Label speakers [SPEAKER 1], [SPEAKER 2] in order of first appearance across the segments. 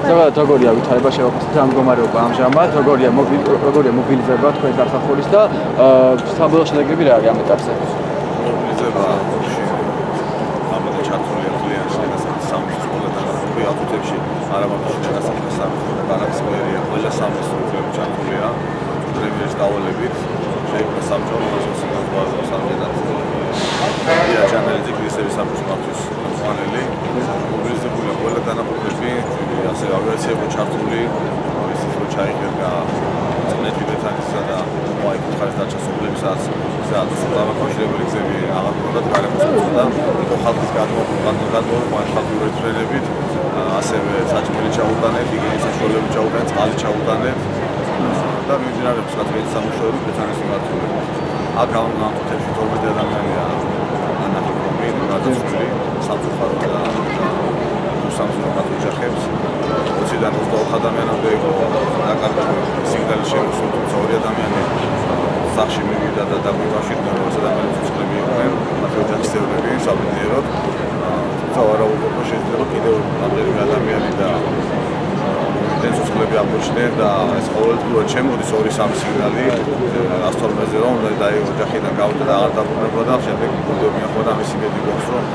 [SPEAKER 1] ზოგადად როგორია ვითარება შევაფასოთ ამ მდგომარეობა ამჟამად, როგორია მობილიზება თქვენ დასახულის და საბოლოო შედეგები რა არის ამ ეტაპზე?
[SPEAKER 2] მობილიზება ჩართულია ძალიან შეგასახეთ სამშობლოდან აფუთებში არა მარტო შეგასახეთ სამშობლოდან ბანაკის მერია ყველა სამშობლოდან ჩართულია პრემიერის დავალებით შეიქმნა სამჯარო მოსახლეობის სამჯერად ია ჩანალიძე კრისების სამშობლოთვის მოხანილი მობილიზებულია ყველა დანაყოფები ასე ავიაციები ჩართული ის რო ჩაიგება წნეთი ბეთანისა და მოაიკითხარეს დაჩასობლებსაც დამაკავშირებელი გზები აღარ უნდა გარემოსწოდა იყო ხალხის გადმოგვიმართება ხალხური ფრენებით ასევე საჭმელი ჩაუტანეთ იგივე საშუალებით ჩაუტანეთ წყალი ჩაუტანეთ და მიმდინარეობს კაცების სამუშაოები ბეთანის მიმართულებით აქ გამონათეთში 12 ადამიანია ანახმები გადასული სამწუხარო და სამწუხარო ოჯახებს 20-დან 24 ადამიანამდე იყო დაკარგული სიგნალის შემოსული თუმცა 2 ადამიანი სახში მივიდა და დაგვიმაშინდა რომ ადამიანები ცოცხლები იყვნენ მათ ოჯახის წევრები საბედნიეროდ თუმცა ვარაუდობ შეიძლება კიდევ რამდენიმე ადამიანი და ცოცხლები აღმოჩნდნენ და ეს ყოველდღიურად შემოდის 2-3 სიგნალი 112-ზე რომ და ოჯახიდან გავიდა და აღარ დაბრუნებოდა შემდეგ მიახოდა ამის იმედი გვაქვს რომ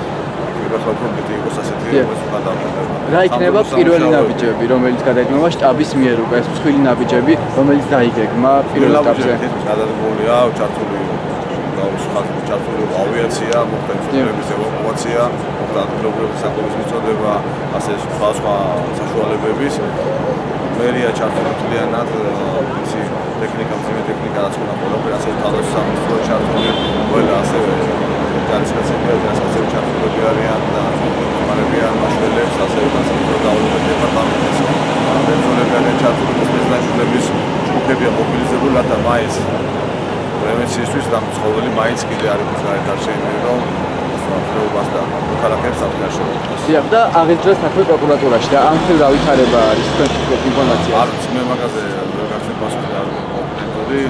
[SPEAKER 1] რა იქნება პირველი ნაბიჯები, რომელიც გადაიგეგმა შტაბის მიერ უკვე ეს მსხვილი ნაბიჯები, რომელიც დაიგეგმა პირველ ეტაპზე?
[SPEAKER 2] გადადგმულია, ჩართული ავიაცია, მოხდა მსხვილების ევაკუაცია, მოხდა ადგილობრივი საკუთრის მიწოდება, ასე სხვა საშუალებების მერია ჩართული მთლიანად, ისი ტექნიკა, მძიმე ტექნიკა რაც უნდა ყველაფერი ასე თავდაცვის სამინისტრო ჩართული, ყველა ასევე განსაკუთრებით ჩართულები არიან და მარებიან მაშველებს, ასევე განსაკუთრებით დავალებულ დეპარტამენტს, მებრძოლებიან ჩართული სპეციალისტების ჯგუფებია მობილიზებული და მაინც პრევენციისთვის და მცხოვრები მაინც კიდე არ იყოს გარდაჩენილი, რომ ხეობას და ქალაქებს აფრთხილებს.
[SPEAKER 1] დიახ და აღიძრა საქმე პროკურატურაში და ამ ხელ რა ვითარება არის თქვენთვის ინფორმაცია?
[SPEAKER 2] არც მე მაგაზე ვერ გახსენებ პასუხი არ მომენტური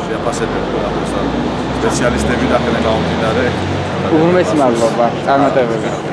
[SPEAKER 2] შეაფასებენ ყველაფერს სპეციალისტები და ხელმძღვანელები.
[SPEAKER 1] უმრავლესი მადლობა წარმატებები.